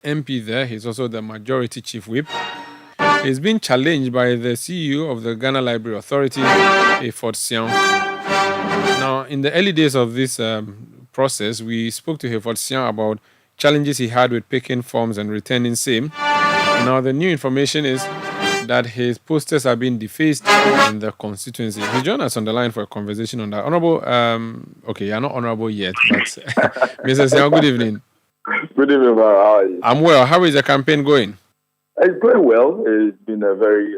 MP there. He's also the majority chief whip. He's been challenged by the CEO of the Ghana Library Authority, Hayford Siaw. Now, in the early days of this process, we spoke to Hayford Siaw about challenges he had with picking forms and returning same. Now, the new information is that his posters are being defaced in the constituency. He joined us on the line for a conversation on that. Honorable, okay, you're not honorable yet, but Mr. Siaw, good evening. Good evening, how are you? I'm well. How is the campaign going? It's going well. It's been a very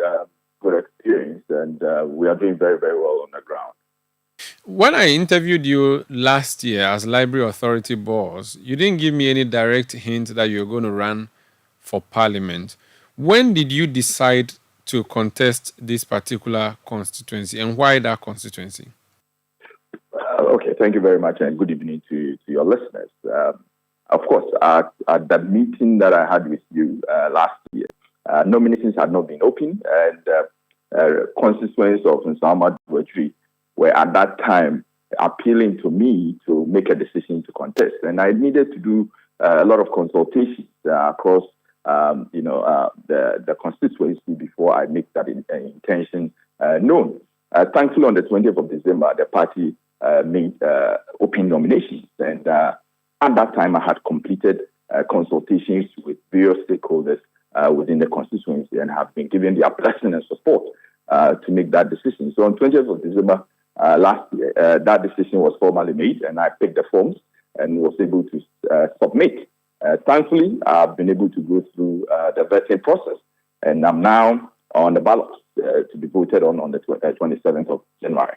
good experience, and we are doing very, very well on the ground. When I interviewed you last year as Library Authority boss, you didn't give me any direct hint that you're going to run for Parliament. When did you decide to contest this particular constituency, and why that constituency? Okay, thank you very much, and good evening to your listeners. Of course, at that meeting that I had with you last year, nominations had not been open, and constituents of Nsawam Adoagyiri were at that time appealing to me to make a decision to contest. And I needed to do a lot of consultations across the constituency before I make that intention known. Thankfully, on the 20th of December, the party made open nominations. And at that time, I had completed consultations with various stakeholders within the constituency and have been given their blessing and support to make that decision. So on 20th of December last year, that decision was formally made, and I picked the forms and was able to submit. Thankfully, I've been able to go through the vetting process, and I'm now on the ballot to be voted on the 27th of January.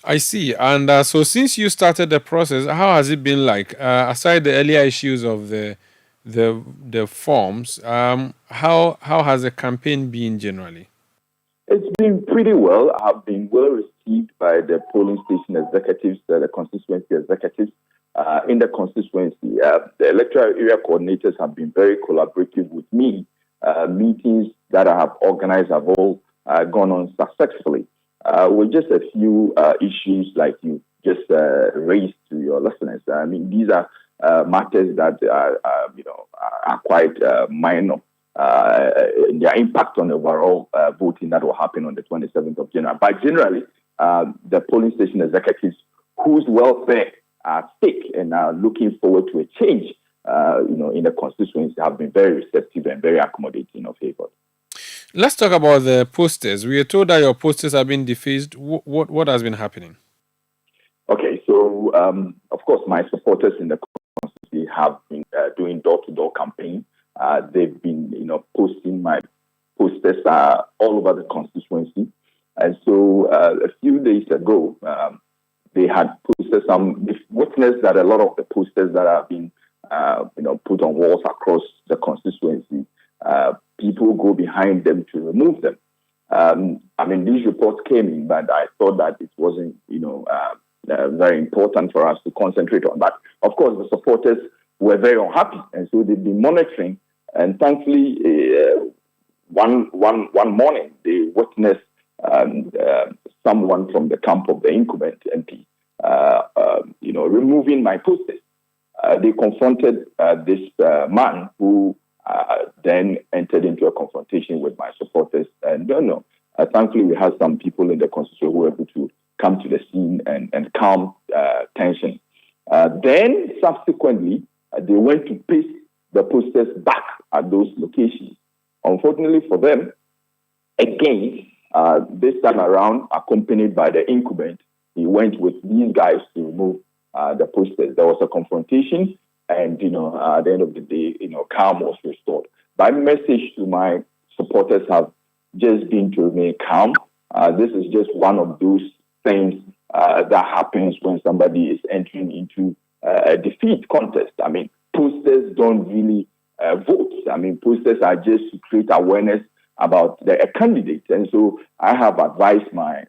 I see. And so since you started the process, how has it been like? Aside the earlier issues of the forms, how has the campaign been generally? It's been pretty well. I've been well received by the polling station executives, the constituency executives in the constituency. The electoral area coordinators have been very collaborative with me. Meetings that I have organized have all gone on successfully. With just a few issues like you just raised to your listeners. I mean, these are matters that are quite minor in their impact on the overall voting that will happen on the 27th of January. But generally, the polling station executives whose welfare are at stake and are looking forward to a change, in the constituency have been very receptive and very accommodating of Hayford. Let's talk about the posters. We are told that your posters have been defaced. What has been happening? Okay, so of course, my supporters in the constituency have been doing door-to-door campaign. They've been, posting my posters all over the constituency. And so a few days ago, they had posted witnessed that a lot of the posters that have been, put on walls across the constituency, people go behind them to remove them. These reports came in, but I thought that it wasn't, very important for us to concentrate on. But of course, the supporters were very unhappy, and so they've been monitoring. And thankfully, one morning they witnessed someone from the camp of the incumbent MP, removing my posters. They confronted this man who then entered into a confrontation with my supporters. And thankfully, we had some people in the constituency who were able to come to the scene and calm tension. Then, subsequently, they went to paste the posters back at those locations. Unfortunately for them, again, this time around, accompanied by the incumbent, he went with these guys to remove the posters. There was a confrontation, and at the end of the day, calm was restored. My message to my supporters have just been to remain calm. This is just one of those things that happens when somebody is entering into a defeat contest. I mean, posters don't really vote. I mean, posters are just to create awareness about a candidate. And so I have advised my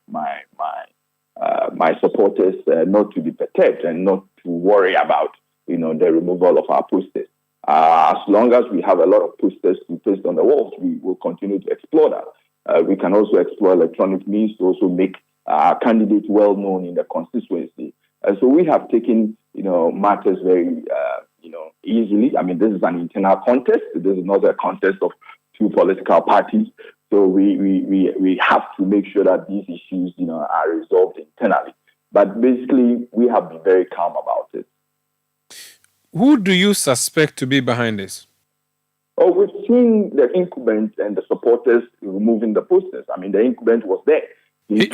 supporters not to be perturbed and not to worry about the removal of our posters. As long as we have a lot of posters to paste on the walls, we will continue to explore that. We can also explore electronic means to also make our candidate well known in the constituency. And so we have taken matters very easily. I mean, this is an internal contest. This is not a contest of two political parties. So we have to make sure that these issues, are resolved internally. But basically, we have been very calm about it. Who do you suspect to be behind this? Oh, we've seen the incumbent and the supporters removing the posters. I mean, the incumbent was there. He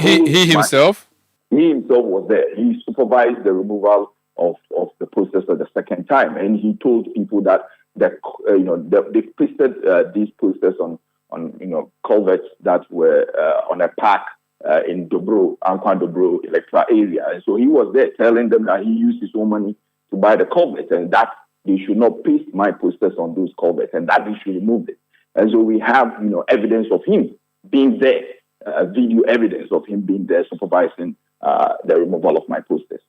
himself? He himself was there. He supervised the removal of the posters for the second time, and he told people that they pasted these posters on culverts that were on a park in Annoh-Dompreh electoral area, and so he was there telling them that he used his own money to buy the culverts, and that they should not paste my posters on those culverts, and that they should remove it. And so we have evidence of him being there, video evidence of him being there supervising the removal of my posters.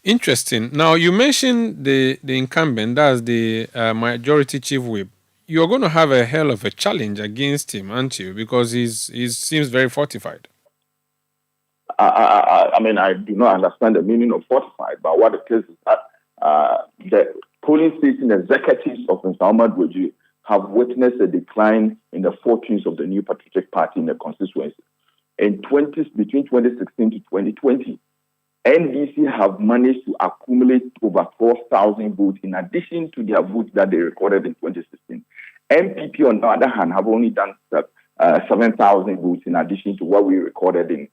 Interesting. Now, you mentioned the incumbent, that's the majority chief whip. You're going to have a hell of a challenge against him, aren't you? Because he seems very fortified. I mean, I do not understand the meaning of fortified, but what it is that the polling station executives of Nsawam Adoagyiri have witnessed a decline in the fortunes of the New Patriotic Party in the constituency. Between 2016 to 2020, NDC have managed to accumulate over 12,000 votes in addition to their votes that they recorded in 2016. MPP, on the other hand, have only done 7,000 votes in addition to what we recorded in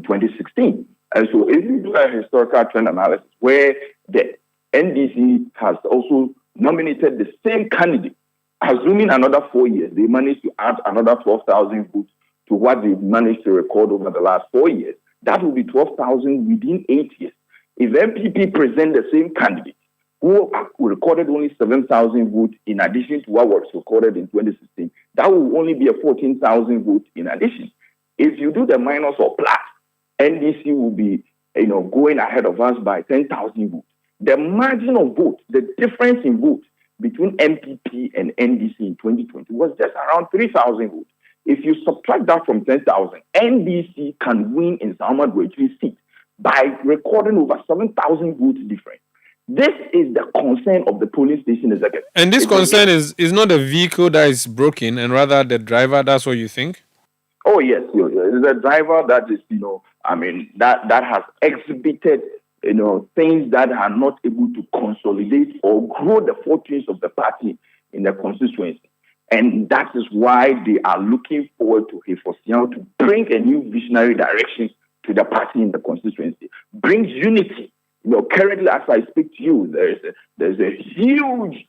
2016. And so if you do a historical trend analysis where the NDC has also nominated the same candidate, assuming another 4 years, they managed to add another 12,000 votes to what they've managed to record over the last 4 years. That will be 12,000 within 8 years. If MPP present the same candidate who recorded only 7,000 votes in addition to what was recorded in 2016, that will only be a 14,000 votes in addition. If you do the minus or plus, NDC will be going ahead of us by 10,000 votes. The margin of votes, the difference in votes between MPP and NDC in 2020 was just around 3,000 votes. If you subtract that from 10,000, NDC can win in Nsawam Adoagyiri seat by recording over 7,000 votes difference. This is the concern of the polling station executive. And this concern is not the vehicle that is broken, and rather the driver. That's what you think? Oh, yes. It's a driver that is, that has exhibited, things that are not able to consolidate or grow the fortunes of the party in the constituency. And that is why they are looking forward to Hayford Siaw to bring a new visionary direction to the party in the constituency, brings unity. Currently, as I speak to you, there's a huge,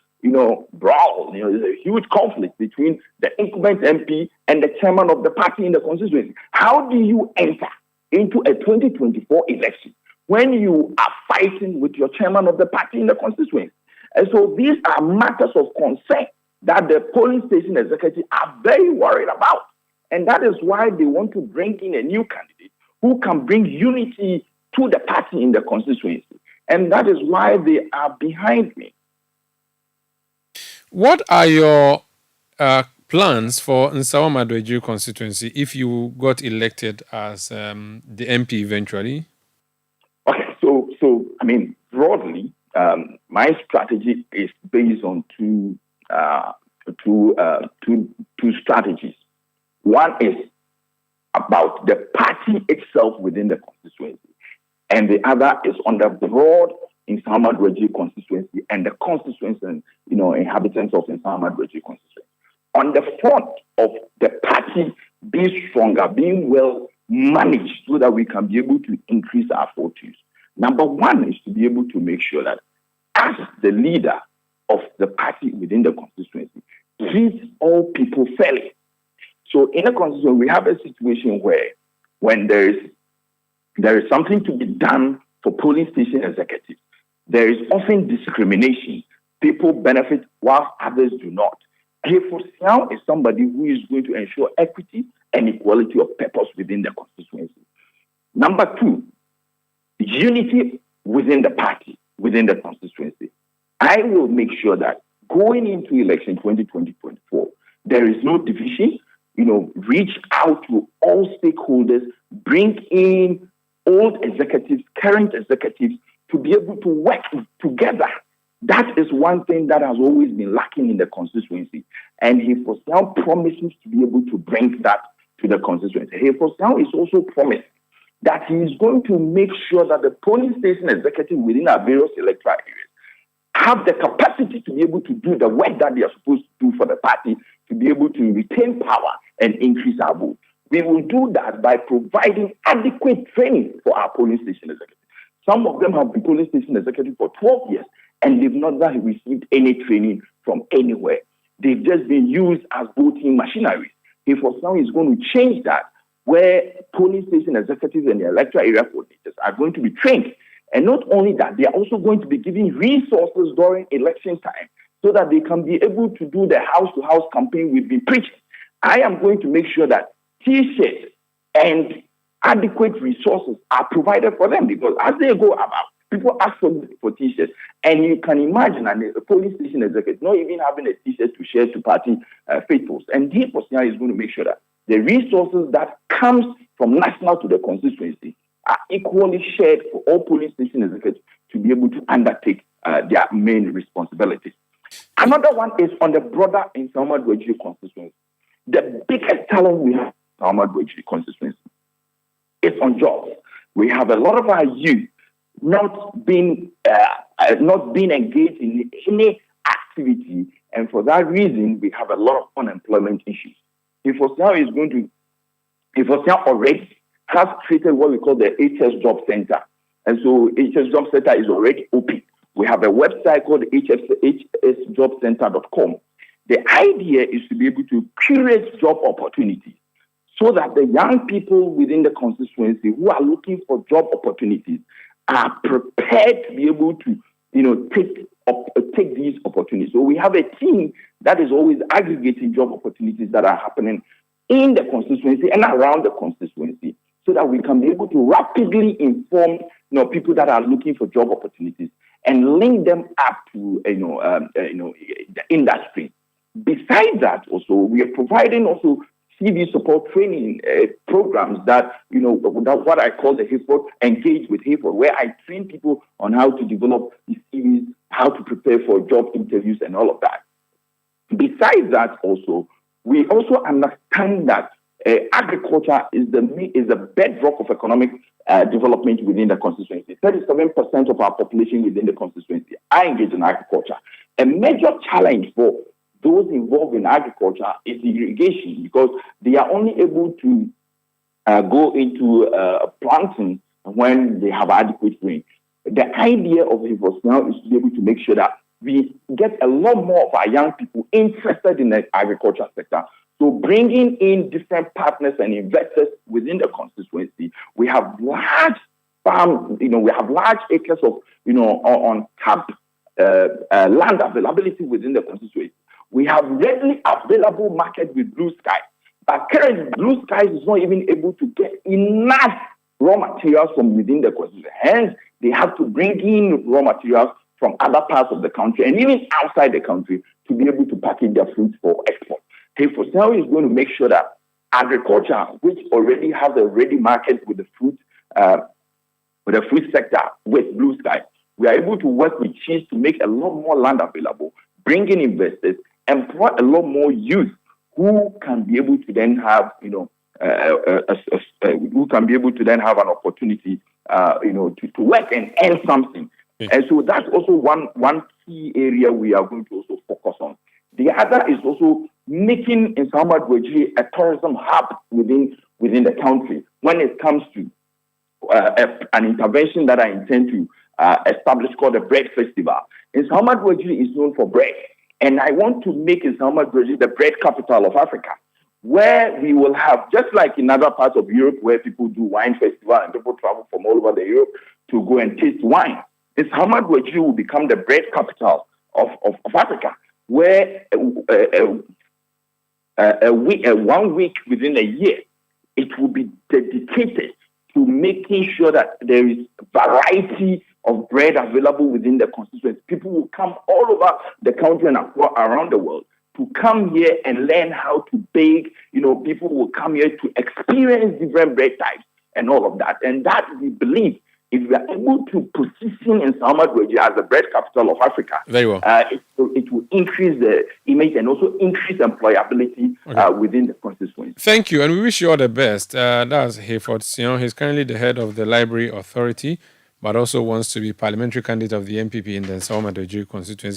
brawl. There's a huge conflict between the incumbent MP and the chairman of the party in the constituency. How do you enter into a 2024 election when you are fighting with your chairman of the party in the constituency? And so these are matters of concern that the polling station executives are very worried about. And that is why they want to bring in a new candidate who can bring unity to the party in the constituency. And that is why they are behind me. What are your plans for Nsawam Adoagyiri constituency if you got elected as the MP eventually? Okay, so broadly, my strategy is based on two strategies. One is about the party itself within the constituency, and the other is on the broad Nsawam Adoagyiri constituency and the constituency and inhabitants of Nsawam Adoagyiri constituency. On the front of the party being stronger, being well managed, so that we can be able to increase our fortunes. Number one is to be able to make sure that as the leader of the party within the constituency, treats all people fairly. So in a constituency, we have a situation where when there is something to be done for polling station executives, there is often discrimination. People benefit while others do not. Hayford Siaw is somebody who is going to ensure equity and equality of purpose within the constituency. Number two, unity within the party, within the constituency. I will make sure that going into election 2020-2024, there is no division. Reach out to all stakeholders, bring in old executives, current executives, to be able to work together That is one thing that has always been lacking in the constituency. And Hayford Siaw promises to be able to bring that to the constituency. Hayford Siaw is also promised that he is going to make sure that the polling station executive within our various electoral areas have the capacity to be able to do the work that they are supposed to do for the party, to be able to retain power and increase our vote. We will do that by providing adequate training for our polling station executives. Some of them have been polling station executives for 12 years, and they've not received any training from anywhere. They've just been used as voting machinery. Hayford Siaw is going to change that, where polling station executives and the electoral area coordinators are going to be trained. And not only that, they are also going to be given resources during election time so that they can be able to do the house-to-house campaign we've been preaching. I am going to make sure that T-shirts and adequate resources are provided for them, because as they go about, people ask for T-shirts. And you can imagine a police station executive not even having a T-shirt to share to party faithfuls. And Hayford Siaw is going to make sure that the resources that comes from national to the constituency are equally shared for all police station executives to be able to undertake their main responsibilities. Another one is on the broader Nsawam Adoagyiri constituency. The biggest challenge we have in Nsawam Adoagyiri constituency is on jobs. We have a lot of our youth not being engaged in any activity, and for that reason, we have a lot of unemployment issues. Hayford Siaw already has created what we call the HS Job Center, and so HS Job Center is already open. We have a website called hsjobcenter.com. The idea is to be able to curate job opportunities so that the young people within the constituency who are looking for job opportunities are prepared to be able to, take these opportunities. So we have a team that is always aggregating job opportunities that are happening in the constituency and around the constituency, so that we can be able to rapidly inform people that are looking for job opportunities and link them up to the industry. Besides that, also we are providing also CV support training programs that what I call the Hayford Engage with Hayford, where I train people on how to develop the CVs, how to prepare for job interviews, and all of that. Besides that, also we also understand that agriculture is the bedrock of economic development within the constituency. 37% of our population within the constituency are engaged in agriculture. A major challenge for those involved in agriculture is irrigation, because they are only able to go into planting when they have adequate rain. The idea of Hayford Siaw is to be able to make sure that we get a lot more of our young people interested in the agriculture sector. So bringing in different partners and investors within the constituency, we have large farms, we have large acres of, on tap land availability within the constituency. We have readily available market with Blue Sky, but currently Blue Sky is not even able to get enough raw materials from within the constituency. Hence, they have to bring in raw materials from other parts of the country and even outside the country to be able to package their fruits for export. Hayford Siaw is going to make sure that agriculture, which already has a ready market with the fruit sector with Blue Sky, we are able to work with Chiefs to make a lot more land available, bring in investors, employ a lot more youth who can be able to then have, who can be able to then have an opportunity, to work and earn something. Yeah. And so that's also one key area we are going to also focus on. The other is also making Nsawam Adoagyiri a tourism hub within the country when it comes to an intervention that I intend to establish called the Bread Festival. Nsawam Adoagyiri is known for bread, and I want to make Nsawam Adoagyiri the bread capital of Africa, where we will have, just like in other parts of Europe where people do wine festival and people travel from all over the Europe to go and taste wine, Nsawam Adoagyiri will become the bread capital of Africa, where 1 week within a year, it will be dedicated to making sure that there is variety of bread available within the constituency. People will come all over the country and around the world to come here and learn how to bake. People will come here to experience different bread types and all of that. And that, we believe, if we are able to position Nsawam Adoagyiri as the bread capital of Africa, very well, it will increase the image and also increase employability within the constituency. Thank you, and we wish you all the best. That's Hayford Siaw. He's currently the head of the Library Authority, but also wants to be parliamentary candidate of the MPP in the Nsawam Adoagyiri constituency.